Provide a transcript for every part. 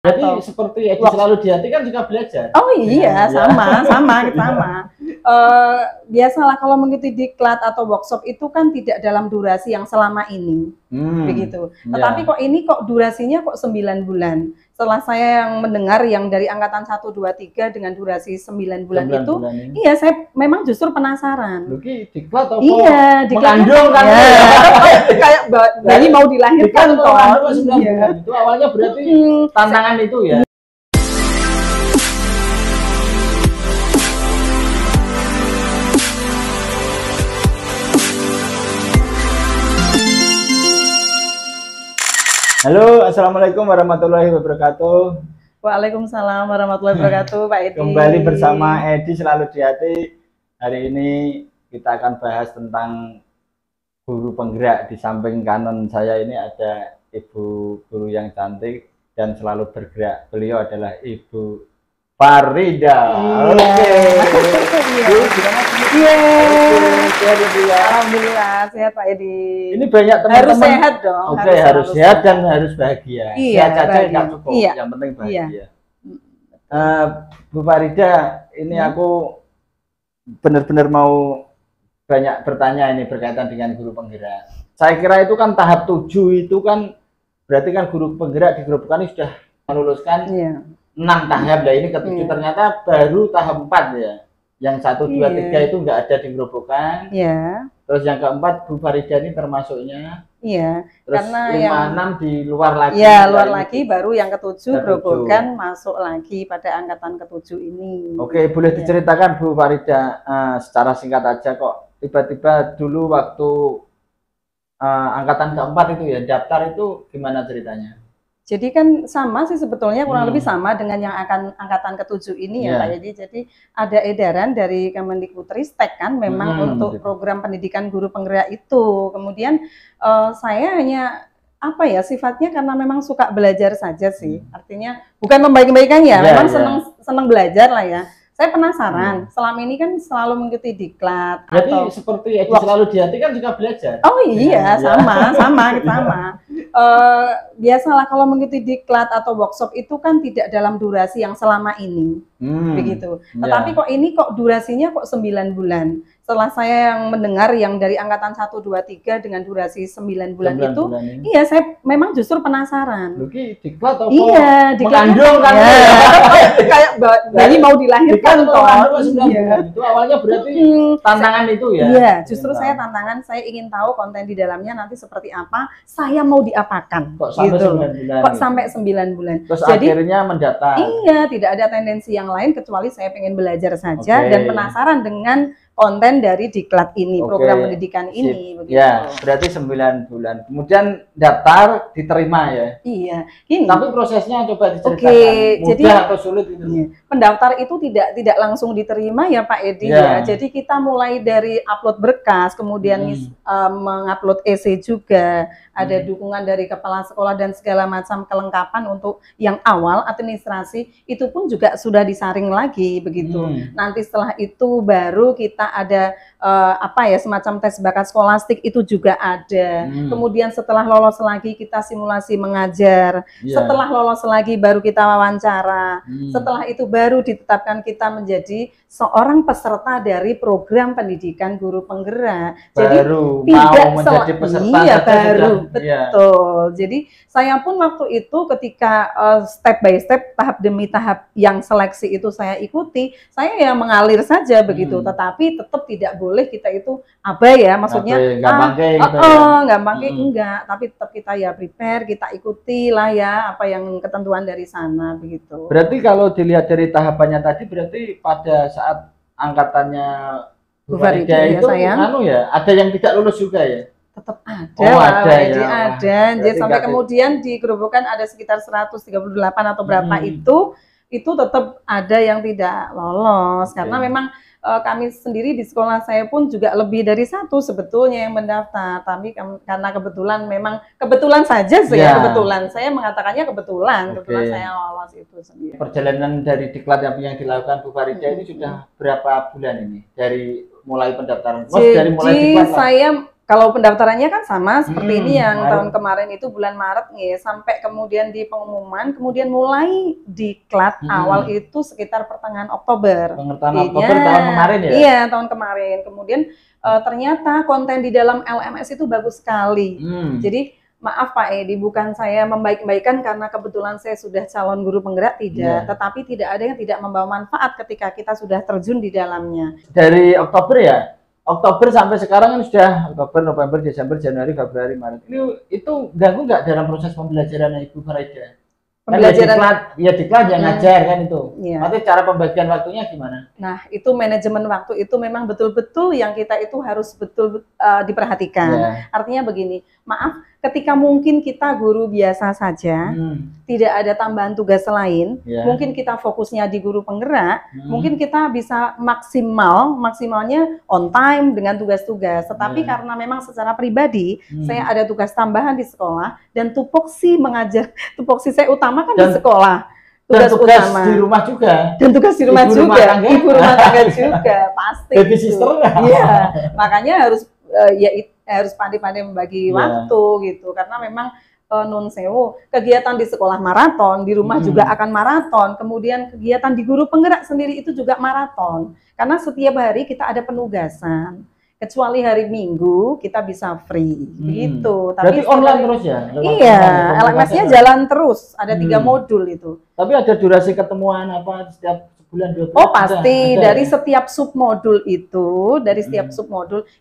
Berarti atau seperti Edi selalu di hati kan juga belajar. oh iya, sama. Biasalah kalau mengikuti diklat atau workshop itu kan tidak dalam durasi yang selama ini, begitu. Tetapi kok ini kok durasinya kok 9 bulan. Setelah saya yang mendengar yang dari angkatan 1, 2, 3 dengan durasi 9 bulan itu, iya saya memang justru penasaran. Oke, diklat atau iya, mengandung kan? Ya. Kayak bayi mau dilahirkan toh. Iya. Itu awalnya berarti tantangan itu ya. Halo, assalamualaikum warahmatullahi wabarakatuh. Waalaikumsalam warahmatullahi wabarakatuh, Pak Edi. Kembali bersama Edi selalu di hati. Hari ini kita akan bahas tentang guru penggerak. Di samping kanan saya ini ada ibu guru yang cantik dan selalu bergerak. Beliau adalah Ibu Farida. Oke. Alhamdulillah sehat Pak Edi. Ini banyak teman-teman. Harus sehat dong. Oke, harus sehat dan harus bahagia. Iya, sehat saja nggak cukup. Iya. Yang penting bahagia. Iya. Bu Farida, ini aku benar-benar mau banyak bertanya ini berkaitan dengan guru penggerak. Saya kira itu kan tahap 7 itu kan berarti kan guru penggerak di Grup Kani sudah meluluskan 6 tahap. Lah ini ke-7 ternyata baru tahap 4 ya. Yang 1, 2, 3 itu nggak ada di Grobogan. Iya. Terus yang keempat Bu Farida ini termasuknya. Iya. Terus karena 5, yang 6 di luar lagi. Iya, luar lagi baru yang ke-7 Grobogan masuk lagi pada angkatan ke-7 ini. Oke, boleh diceritakan Bu Farida secara singkat aja kok tiba-tiba dulu waktu angkatan keempat itu ya daftar itu gimana ceritanya? Jadi kan sama sih sebetulnya kurang lebih sama dengan yang akan angkatan ke-7 ini ya Pak Edi. Jadi ada edaran dari Kemendikbudristek kan memang untuk program pendidikan guru penggerak itu. Kemudian saya hanya apa ya sifatnya karena memang suka belajar saja sih. Artinya bukan membaik-baikan ya, memang senang belajar lah ya. Saya penasaran, selama ini kan selalu mengikuti diklat. Berarti seperti Edi selalu di hati kan juga belajar. Oh iya, sama. Biasalah kalau mengikuti diklat atau workshop itu kan tidak dalam durasi yang selama ini, begitu. Tetapi kok ini kok durasinya kok 9 bulan. Setelah saya yang mendengar yang dari angkatan 1, 2, 3 dengan durasi 9 bulan itu, iya saya memang justru penasaran. Oke, diklat atau mengandung kan? Kayak bayi mau dilahirkan toh. Itu awalnya berarti tantangan itu ya. Iya, justru saya tantangan, saya ingin tahu konten di dalamnya nanti seperti apa, saya mau diapakan. Kok sampai 9 bulan? Kok sampai 9 bulan? Terus jadi, akhirnya mendaftar. Iya, tidak ada tendensi yang lain kecuali saya pengen belajar saja dan penasaran dengan konten dari diklat ini, program pendidikan ini. Begitu. Ya, berarti 9 bulan. Kemudian daftar, diterima ya? Iya. Gini. Tapi prosesnya coba diceritakan. Mudah atau sulit itu? Iya. Pendaftar itu tidak langsung diterima ya Pak Edi ya. Jadi kita mulai dari upload berkas, kemudian mengupload esai juga, ada dukungan dari kepala sekolah dan segala macam kelengkapan untuk yang awal administrasi itu pun juga sudah disaring lagi begitu. Nanti setelah itu baru kita ada semacam tes bakat skolastik itu juga ada. Kemudian setelah lolos lagi kita simulasi mengajar. Setelah lolos lagi baru kita wawancara. Setelah itu baru ditetapkan kita menjadi seorang peserta dari program pendidikan guru penggerak. Jadi tidak menjadi peserta baru. Betul. Jadi saya pun waktu itu ketika step by step, tahap demi tahap yang seleksi itu saya ikuti, saya ya mengalir saja begitu. Tetapi tetap tidak boleh kita itu abai ya, maksudnya nggak bangke enggak, tapi tetap kita ya prepare, kita ikuti lah ya apa yang ketentuan dari sana begitu. Berarti kalau dilihat dari tahapannya tadi, berarti pada saat angkatannya Bu Farida itu ada yang tidak lulus juga ya? Tetap ada, ada. Jadi sampai kemudian di Grobogan ada sekitar 138 atau berapa itu tetap ada yang tidak lolos karena memang kami sendiri di sekolah saya pun juga lebih dari 1 sebetulnya yang mendaftar, tapi karena kebetulan saja sih kebetulan saya mengatakannya kebetulan saya lolos itu sendiri. Perjalanan dari diklat yang dilakukan Bu Farida ini sudah berapa bulan ini dari mulai pendaftaran? Jadi saya Kalau pendaftarannya kan sama seperti ini yang Maret. tahun kemarin itu bulan Maret nih, sampai kemudian di pengumuman, kemudian mulai diklat awal itu sekitar pertengahan Oktober. Pengertian Oktober tahun kemarin ya? Iya, tahun kemarin. Kemudian ternyata konten di dalam LMS itu bagus sekali. Jadi maaf Pak Edi, bukan saya membaik-baikan karena kebetulan saya sudah calon guru penggerak, tidak. Tetapi tidak ada yang tidak membawa manfaat ketika kita sudah terjun di dalamnya. Dari Oktober ya? Oktober sampai sekarang kan sudah Oktober, November, Desember, Januari, Februari, Maret. Itu ganggu nggak dalam proses pembelajaran Ibu Farida? Pembelajaran diklat yang ngajar kan itu. Nanti Iya. cara pembagian waktunya gimana? Nah, itu manajemen waktu itu memang betul-betul yang kita itu harus betul diperhatikan. Artinya begini, maaf, ketika mungkin kita guru biasa saja, tidak ada tambahan tugas lain, mungkin kita fokusnya di guru penggerak, mungkin kita bisa maksimalnya on time dengan tugas-tugas. Tetapi karena memang secara pribadi, saya ada tugas tambahan di sekolah, dan tupoksi mengajar, tupoksi saya utama kan di sekolah. Tugas utama di rumah juga. Dan tugas di rumah ibu juga, rumah ibu rumah tangga juga, pasti. Baby sister. Iya, makanya harus harus pandai-pandai membagi waktu gitu, karena memang nun sewu, kegiatan di sekolah maraton, di rumah juga akan maraton, kemudian kegiatan di guru penggerak sendiri itu juga maraton, karena setiap hari kita ada penugasan. Kecuali hari Minggu kita bisa free, begitu. Tapi online terus ya? Iya, LMS-nya jalan terus, ada 3 modul itu. Tapi ada durasi ketemuan apa setiap sebulan 2 bulan? Oh pasti, dari setiap submodul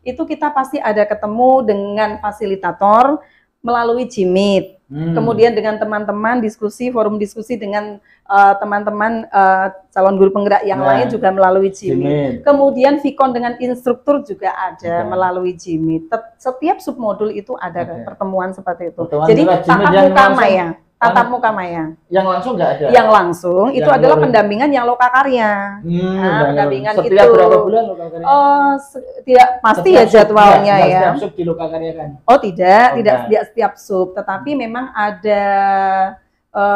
itu, kita pasti ada ketemu dengan fasilitator melalui Jimit. Kemudian dengan teman-teman diskusi, forum diskusi dengan teman-teman calon guru penggerak yang lain juga melalui Jimit. Kemudian Vicon dengan instruktur juga ada melalui Jimit. Setiap submodul itu ada pertemuan seperti itu. Jadi tatap muka maya. Yang langsung nggak ada? Yang langsung itu adalah pendampingan yang lokakarya. Pendampingan setiap itu. Berapa bulan lokakarya? Tidak pasti ya jadwalnya ya. Setiap sub di lokakarya kan? Oh tidak setiap sub, tetapi memang ada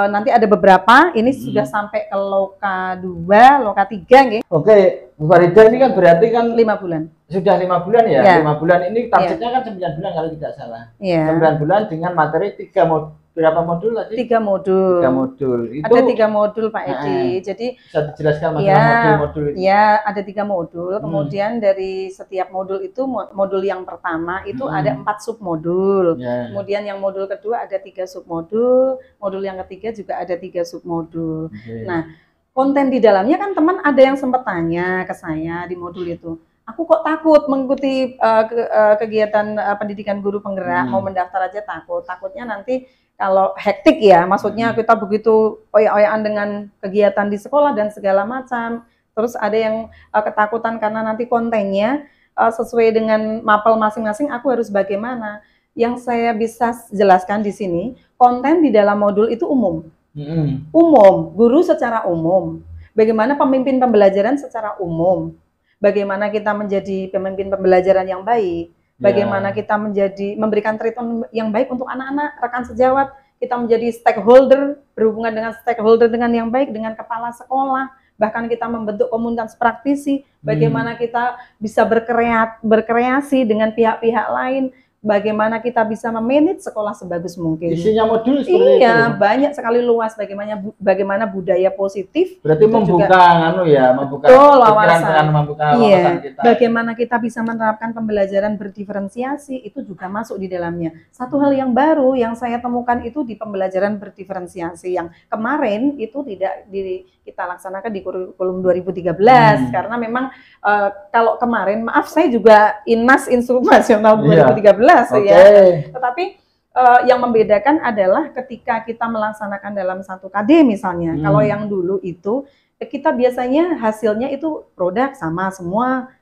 nanti ada beberapa. Ini sudah sampai ke loka 2, loka 3 nggih. Oke, Bu Farida ini kan berarti kan 5 bulan. Sudah 5 bulan ya? 5 bulan ini targetnya kan 9 bulan kalau tidak salah. 9 bulan dengan materi 3 modul. Berapa modul tadi? 3 modul. 3 modul. Itu ada 3 modul Pak Edi. Jadi bisa dijelaskan masalah modul-modul itu? Ya, ada 3 modul. Kemudian dari setiap modul itu, modul yang pertama itu ada 4 submodul. Kemudian yang modul kedua ada 3 submodul. Modul yang ketiga juga ada 3 submodul. Nah, konten di dalamnya kan teman ada yang sempat tanya ke saya di modul itu. Aku kok takut mengikuti kegiatan pendidikan guru penggerak, mau mendaftar aja takut. Takutnya nanti kalau hektik ya, maksudnya kita begitu oyak-oyakan dengan kegiatan di sekolah dan segala macam. Terus ada yang ketakutan karena nanti kontennya sesuai dengan mapel masing-masing, aku harus bagaimana? Yang saya bisa jelaskan di sini, konten di dalam modul itu umum. Umum, guru secara umum. Bagaimana pemimpin pembelajaran secara umum. Bagaimana kita menjadi pemimpin pembelajaran yang baik. Bagaimana kita memberikan treatment yang baik untuk anak-anak, rekan sejawat, kita menjadi stakeholder, berhubungan dengan stakeholder dengan yang baik, dengan kepala sekolah, bahkan kita membentuk komunitas praktisi, bagaimana kita bisa berkreasi dengan pihak-pihak lain, bagaimana kita bisa memanage sekolah sebagus mungkin. Isinya modul seperti itu. Iya, banyak sekali luas bagaimana budaya positif. Berarti membuka membuka pikiran, membuka wawasan kita. Bagaimana kita bisa menerapkan pembelajaran berdiferensiasi itu juga masuk di dalamnya. Satu hal yang baru yang saya temukan itu di pembelajaran berdiferensiasi yang kemarin itu tidak kita laksanakan di kurikulum 2013 karena memang kalau kemarin maaf saya juga INAS Instruksi Nasional 2013 ya. Tetapi yang membedakan adalah ketika kita melaksanakan dalam satu KD misalnya. Kalau yang dulu itu kita biasanya hasilnya itu produk sama semua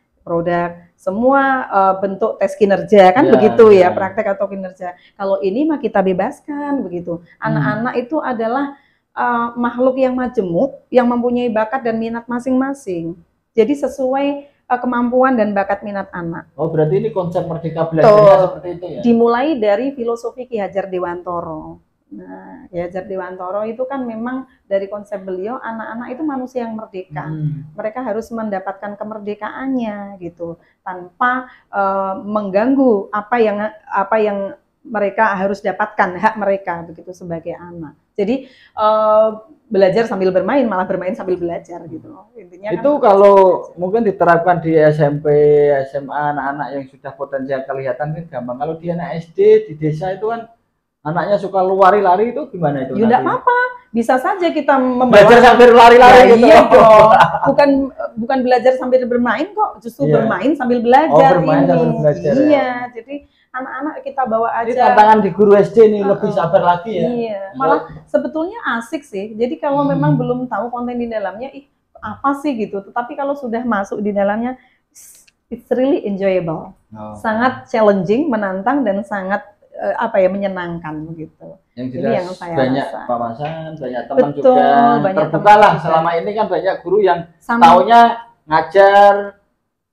bentuk tes kinerja kan begitu ya, praktek atau kinerja. Kalau ini mah kita bebaskan begitu. Anak-anak itu adalah makhluk yang majemuk, yang mempunyai bakat dan minat masing-masing. Jadi sesuai kemampuan dan bakat minat anak. Oh, berarti ini konsep merdeka belajarnya seperti itu ya? Dimulai dari filosofi Ki Hajar Dewantoro. Nah, ya Dewantoro itu kan memang dari konsep beliau, anak-anak itu manusia yang merdeka. Mereka harus mendapatkan kemerdekaannya gitu, tanpa mengganggu apa yang mereka harus dapatkan, hak mereka begitu sebagai anak. Jadi belajar sambil bermain, malah bermain sambil belajar gitu. Intinya itu kan kalau mungkin diterapkan di SMP, SMA, anak-anak yang sudah potensial kelihatan kan gampang. Kalau di anak SD di desa itu kan anaknya suka lari-lari, itu gimana itu? Ya enggak apa-apa, bisa saja kita belajar sambil lari-lari gitu. Iya dong. Bukan belajar sambil bermain kok, justru bermain sambil belajar. Bermain sambil belajar. Iya, jadi anak-anak kita bawa aja. Ini tantangan di guru SD nih, lebih sabar lagi ya. Iya, malah sebetulnya asik sih. Jadi kalau memang belum tahu konten di dalamnya, apa sih gitu. Tetapi kalau sudah masuk di dalamnya, it's really enjoyable. Sangat challenging, menantang, dan sangat menyenangkan begitu. Jadi yang saya banyak wawasan, banyak teman juga terbuka lah. Selama ini kan banyak guru yang taunya ngajar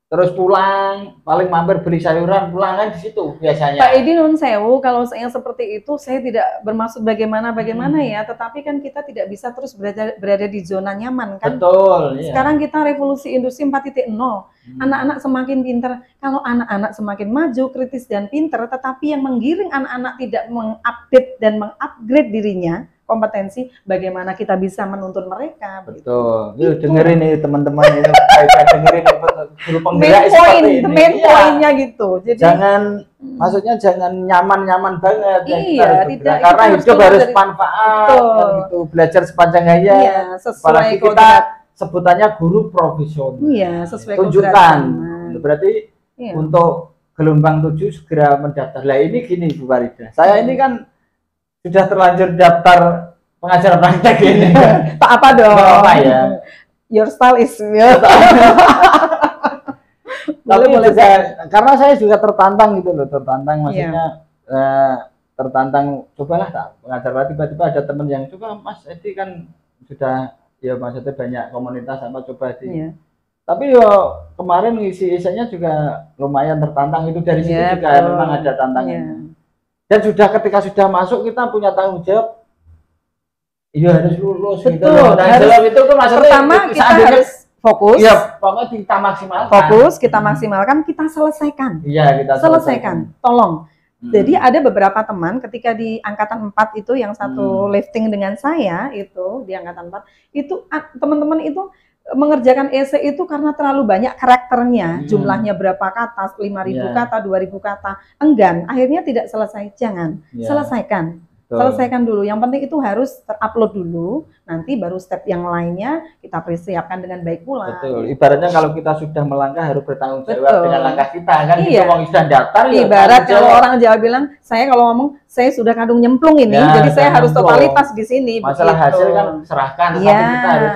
terus pulang, paling mampir beli sayuran, pulang kan di situ biasanya. Pak Edi nun sewu, kalau yang seperti itu saya tidak bermaksud bagaimana ya, tetapi kan kita tidak bisa terus berada di zona nyaman kan. Betul. Sekarang kita revolusi industri 4.0. Anak-anak semakin pintar. Kalau anak-anak semakin maju, kritis dan pintar, tetapi yang menggiring anak-anak tidak mengupdate dan mengupgrade dirinya, kompetensi, bagaimana kita bisa menuntun mereka. Betul. Yuk dengerin nih teman-teman, ini dengerin guru penggerak main poinnya gitu. Jadi maksudnya jangan nyaman-nyaman banget. Iya, karena hidup harus manfaat. Gitu. Belajar sepanjang hayat. Iya, apalagi kita sebutannya guru profesional. Iya, sesuai tunjukkan. Berarti untuk gelombang 7 segera mendaftar. Lah ini gini Bu Farida. Saya ini kan sudah terlanjur daftar pengajar praktek ini. Tak apa dong. Apa ya? Your style is Tapi juga, karena saya juga tertantang gitu loh, maksudnya tertantang, cobalah tak pengajar praktek, tiba-tiba ada teman yang coba Mas Edi kan sudah ya maksudnya banyak komunitas apa coba di. Tapi kemarin isinya juga lumayan tertantang, itu dari situ juga memang ada tantangannya. Dan ketika sudah masuk kita punya tanggung jawab, iya harus lulus. Betul. Gitu. Tanggung itu tuh maksudnya pertama kita harus fokus. Iya, pokoknya kita maksimalkan. Fokus, kita maksimalkan, kita selesaikan. Iya, kita selesaikan. Tolong. Jadi ada beberapa teman ketika di angkatan 4 itu yang satu lifting dengan saya itu di angkatan 4 itu teman-teman itu mengerjakan esai itu karena terlalu banyak karakternya, jumlahnya berapa kata, 5.000 kata, 2.000 kata, enggan, akhirnya tidak selesai. Jangan, selesaikan. Selesaikan dulu. Yang penting itu harus terupload dulu, nanti baru step yang lainnya kita persiapkan dengan baik pula. Betul. Ibaratnya kalau kita sudah melangkah harus bertanggung jawab dengan langkah kita kan. Iya. Itu sudah daftar. Ibarat kalau orang Jawa bilang, saya kalau ngomong saya sudah kadung nyemplung ini, jadi saya harus totalitas di sini. Masalah hasil kan serahkan, tapi kita harus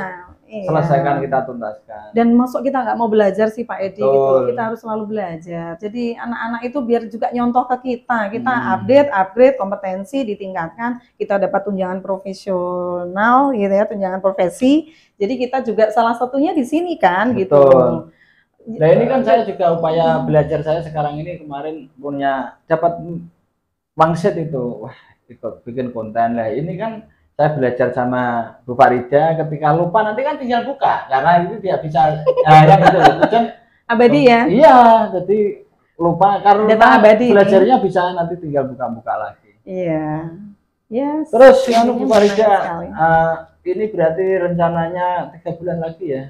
selesaikan, kita tuntaskan. Dan masuk kita nggak mau belajar sih Pak Edi gitu. Kita harus selalu belajar. Jadi anak-anak itu biar juga nyontoh ke kita. Kita upgrade kompetensi, ditingkatkan. Kita dapat tunjangan profesional gitu ya, tunjangan profesi. Jadi kita juga salah satunya di sini kan. Gitu. Nah ini kan saya juga upaya belajar saya sekarang ini kemarin dapat wangsit itu. Wah, ikut bikin konten lah. Ini kan saya belajar sama Bu Farida, ketika lupa nanti kan tinggal buka karena itu tidak bisa abadi ya. Iya, jadi lupa karena data abadi belajarnya bisa nanti tinggal buka-buka lagi. Iya. Yes. Terus Bu Farida, ini berarti rencananya 3 bulan lagi ya?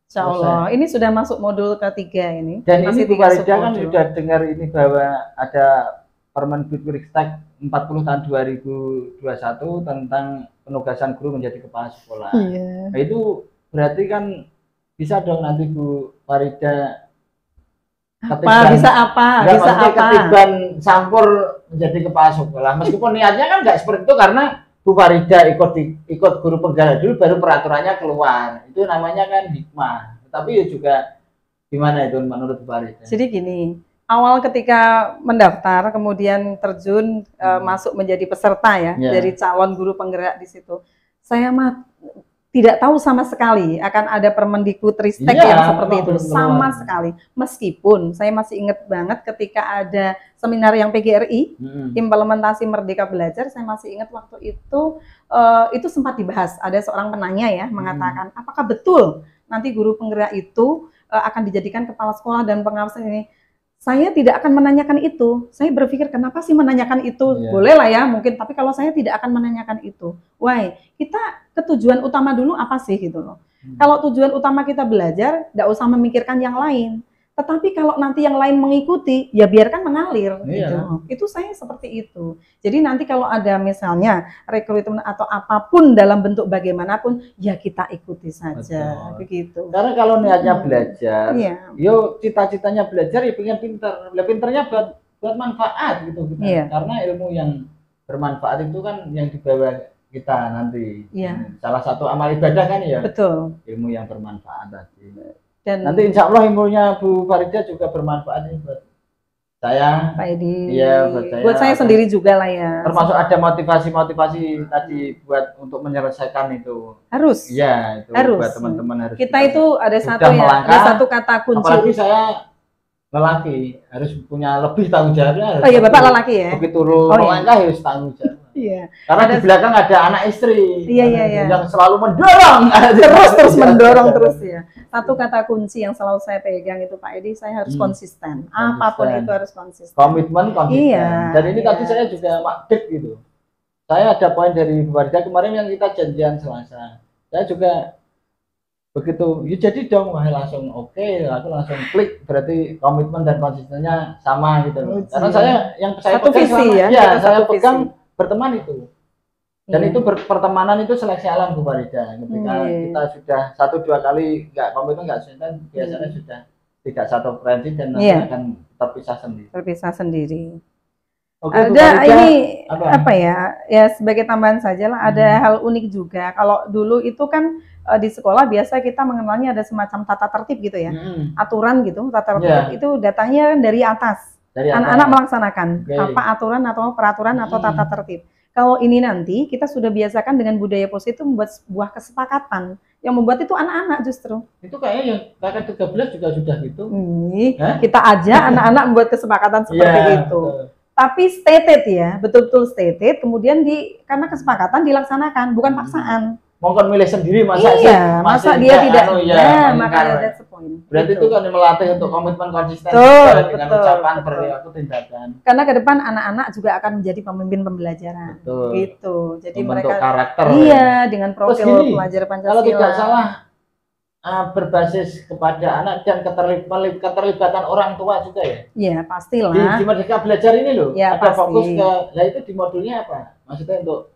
Insya Allah. Ini sudah masuk modul ketiga ini. Dan ini Bu Farida kan sudah dengar ini bahwa ada Permendikbudristek 40 tahun 2021 tentang penugasan guru menjadi kepala sekolah. Nah, itu berarti kan bisa dong nanti Bu Farida ketiban campur menjadi kepala sekolah. Meskipun niatnya kan nggak seperti itu karena Bu Farida ikut guru penggerak dulu baru peraturannya keluar. Itu namanya kan hikmah. Tapi juga gimana itu menurut Bu Farida? Jadi gini, awal ketika mendaftar, kemudian terjun masuk menjadi peserta ya, dari calon guru penggerak di situ. Saya tidak tahu sama sekali akan ada Permendikbudristek Iya, yang seperti memang itu belum sama keluar. sekali. Meskipun saya masih ingat banget ketika ada seminar yang PGRI implementasi Merdeka Belajar, saya masih ingat waktu itu sempat dibahas. Ada seorang penanya ya mengatakan, apakah betul nanti guru penggerak itu akan dijadikan kepala sekolah dan pengawas ini? Saya tidak akan menanyakan itu. Saya berpikir kenapa sih menanyakan itu? Iya. Boleh lah ya mungkin, tapi kalau saya tidak akan menanyakan itu. Why? Kita ketujuan utama dulu apa sih gitu loh. Kalau tujuan utama kita belajar, tidak usah memikirkan yang lain. Tetapi kalau nanti yang lain mengikuti, ya biarkan mengalir. Iya. Gitu. Itu saya seperti itu. Jadi nanti kalau ada misalnya rekrutmen atau apapun dalam bentuk bagaimanapun, ya kita ikuti saja. Betul. Begitu. Karena kalau niatnya belajar, Iya. yo cita-citanya belajar ya pengen pinter. Pinternya buat manfaat gitu kita. Iya. Karena ilmu yang bermanfaat itu kan yang dibawa kita nanti. Iya. Salah satu amal ibadah kan ya. Betul. Ilmu yang bermanfaat tadi. Dan nanti insya Allah ilmunya Bu Farida juga bermanfaat nih buat saya. Pak Edi. Iya, buat saya. Buat saya sendiri juga lah ya. Termasuk ada motivasi-motivasi tadi buat untuk menyelesaikan itu. Harus. Iya, itu Harus. buat teman-teman harus. Kita itu ada sudah satu ya, melangkah, ada satu kata kunci. Apalagi saya lelaki, harus punya lebih tanggung jawabnya. Oh iya, Bapak lelaki ya? Begitu melangkah harus tanggung jawab. Iya. Karena di belakang ada anak istri. Iya. Yang selalu mendorong. Terus mendorong terus ya. Satu kata kunci yang selalu saya pegang itu Pak Edi, saya harus konsisten. Apapun itu harus konsisten. Komitmen konsisten. Iya. Dan ini tadi saya juga makdek gitu. Saya ada poin dari Bu Farida kemarin yang kita janjian Selasa. Saya juga begitu, ya jadi dong, wah langsung oke, aku langsung klik, berarti komitmen dan konsistennya sama gitu loh. Karena saya yang saya satu pegang visi selama, ya, ya saya satu pegang visi. berteman itu. Dan itu pertemanan itu seleksi alam Bu Farida. Ketika kita sudah 1-2 kali nggak komitmen, nggak konsisten, biasanya sudah tidak satu frekuensi dan nanti akan terpisah sendiri. Terpisah sendiri. Oke, Bu Ada Farida, ini apa ya? Ya sebagai tambahan saja lah. Ada hal unik juga. Kalau dulu itu kan di sekolah biasa kita mengenalnya ada semacam tata tertib gitu ya, aturan gitu. Tata tertib itu datangnya dari atas. Anak-anak melaksanakan apa aturan atau peraturan atau tata tertib. Kalau ini nanti kita sudah biasakan dengan budaya positif membuat sebuah kesepakatan yang membuat itu anak-anak justru. Itu kayaknya yang kakak 13 juga sudah gitu. Kita ajak anak-anak membuat kesepakatan seperti itu. Betul. Tapi stated ya, betul-betul stated. Kemudian karena kesepakatan dilaksanakan, bukan paksaan. Mongkon milih sendiri masa masa dia tidak makanya that's the point. Berarti itu kan melatih untuk komitmen konsisten dengan ucapan perilaku tindakan. Karena ke depan anak-anak juga akan menjadi pemimpin pembelajaran. Betul. Gitu. Jadi membentuk mereka karakter. Iya, dengan profil pelajar Pancasila. Kalau tidak salah berbasis kepada anak dan keterlibatan orang tua juga ya. Iya, pastilah. Di Merdeka Belajar ini loh, ya, ada fokus ke, nah itu di modulnya apa? Maksudnya untuk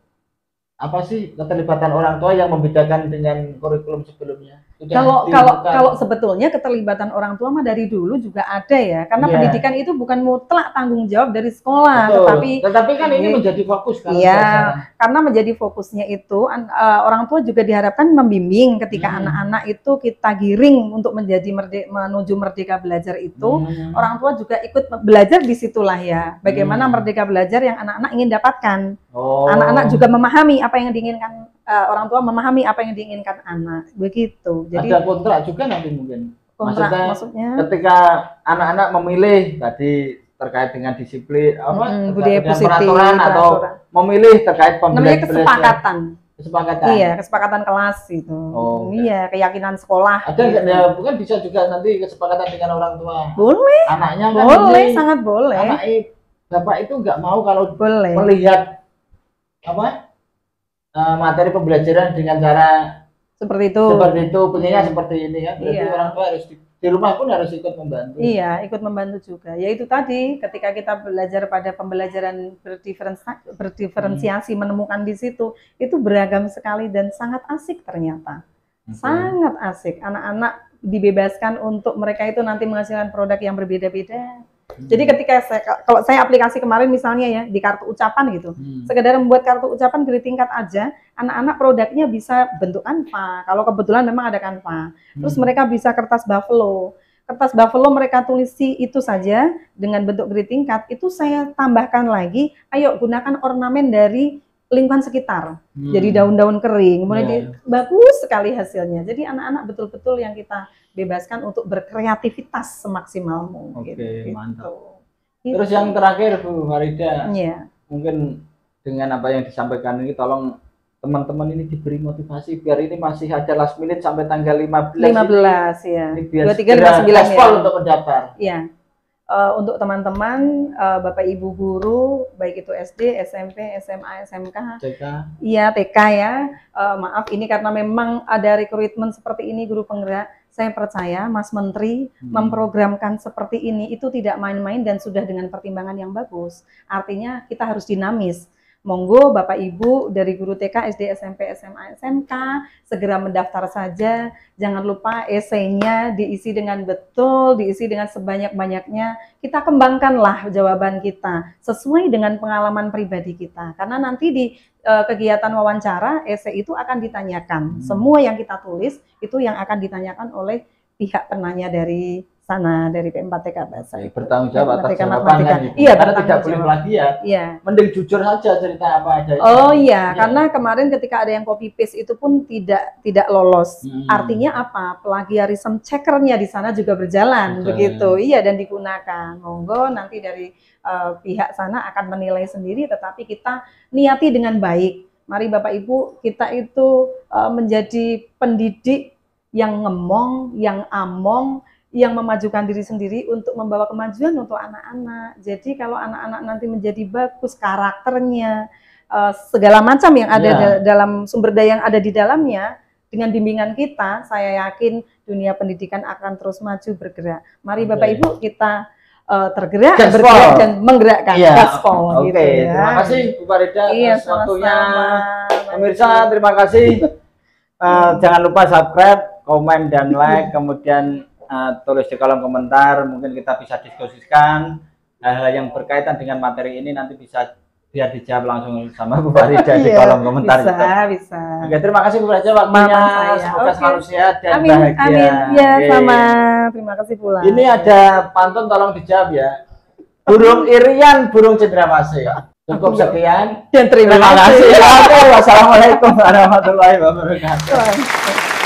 apa sih keterlibatan orang tua yang membedakan dengan kurikulum sebelumnya? Kalau sebetulnya keterlibatan orang tua mah dari dulu juga ada ya, karena pendidikan itu bukan mutlak tanggung jawab dari sekolah. Betul. Tetapi kan ini menjadi fokus kan? Iya, karena menjadi fokusnya itu orang tua juga diharapkan membimbing ketika anak-anak itu kita giring untuk menuju merdeka belajar itu, orang tua juga ikut belajar di situlah ya. Bagaimana merdeka belajar yang anak-anak ingin dapatkan. Anak-anak juga memahami apa yang diinginkan orang tua, memahami apa yang diinginkan anak, begitu. Jadi ada kontrak juga nanti mungkin. Maksudnya ketika anak-anak memilih tadi terkait dengan disiplin, budaya positif, peraturan atau memilih terkait namanya kesepakatan. Iya, kesepakatan kelas itu. Iya, keyakinan sekolah. Ada nggak ya? Bukan bisa juga nanti kesepakatan dengan orang tua. Boleh. Anaknya kan boleh, sangat boleh. Anak bapak itu nggak mau kalau melihat materi pembelajaran dengan cara seperti itu. Seperti itu, pengennya seperti ini kan. Berarti orang tua harus di rumah pun harus ikut membantu. Iya, ikut membantu juga. Ya itu tadi, ketika kita belajar pada pembelajaran berdiferensiasi, menemukan di situ, itu beragam sekali dan sangat asik ternyata. Sangat asik. Anak-anak dibebaskan untuk mereka itu nanti menghasilkan produk yang berbeda-beda. Jadi ketika kalau saya aplikasi kemarin misalnya ya di kartu ucapan gitu, sekedar membuat kartu ucapan greeting card aja, anak-anak produknya bisa bentuk Canva. Kalau kebetulan memang ada Canva. Terus mereka bisa kertas buffalo. Kertas buffalo mereka tulisi itu saja dengan bentuk greeting card. Itu saya tambahkan lagi, ayo gunakan ornamen dari lingkungan sekitar. Jadi daun-daun kering, kemudian bagus sekali hasilnya. Jadi anak-anak betul-betul yang kita bebaskan untuk berkreativitas semaksimal mungkin. Oke, mantap. Gitu. Terus yang terakhir Bu Farida, Iya. mungkin dengan apa yang disampaikan ini tolong teman-teman ini diberi motivasi biar ini masih ada last minute sampai tanggal 15 ya. ini biar 23 59 ya. untuk mendaftar. Iya. Untuk teman-teman, Bapak Ibu guru, baik itu SD, SMP, SMA, SMK, TK. Iya, TK ya. Maaf, ini karena memang ada rekrutmen seperti ini guru penggerak. Saya percaya Mas Menteri memprogramkan seperti ini itu tidak main-main dan sudah dengan pertimbangan yang bagus. Artinya kita harus dinamis. Monggo Bapak Ibu dari guru TK, SD, SMP, SMA, SMK segera mendaftar saja. Jangan lupa esainya diisi dengan betul, diisi dengan sebanyak-banyaknya. Kita kembangkanlah jawaban kita sesuai dengan pengalaman pribadi kita. Karena nanti di kegiatan wawancara, esai itu akan ditanyakan. Semua yang kita tulis itu yang akan ditanyakan oleh pihak penanya dari sana, dari P4TK Bahasa. Bertanggung jawab atas jawabannya. Iya, karena tidak boleh plagiat. Iya. Mending jujur saja cerita apa adanya. Oh iya, karena kemarin ketika ada yang copy paste itu pun tidak lolos. Artinya apa? Plagiarism checkernya di sana juga berjalan, begitu. Iya, dan digunakan. Monggo nanti dari pihak sana akan menilai sendiri, tetapi kita niati dengan baik. Mari Bapak Ibu, kita itu menjadi pendidik yang ngemong, yang among, yang memajukan diri sendiri untuk membawa kemajuan untuk anak-anak. Jadi kalau anak-anak nanti menjadi bagus karakternya, segala macam yang ada dalam sumber daya yang ada di dalamnya, dengan bimbingan kita, saya yakin dunia pendidikan akan terus maju bergerak. Mari Bapak Ibu kita tergerak, bergerak dan menggerakkan. Gaspol. Oke, terima kasih Bu Farida atas waktunya. Pemirsa, terima kasih. Jangan lupa subscribe, komen dan like, kemudian tulis di kolom komentar, mungkin kita bisa diskusikan hal-hal yang berkaitan dengan materi ini, nanti bisa biar dijawab langsung sama Bu Farida di kolom komentar. Bisa. Oke, terima kasih Bu Farida waktunya, semoga selalu sehat dan bahagia. Amin, ya sama. Terima kasih pula. Ini ada pantun, tolong dijawab ya. Burung irian, burung cendrawasih. Cukup sekian dan terima kasih. Oke, wassalamualaikum warahmatullahi wabarakatuh.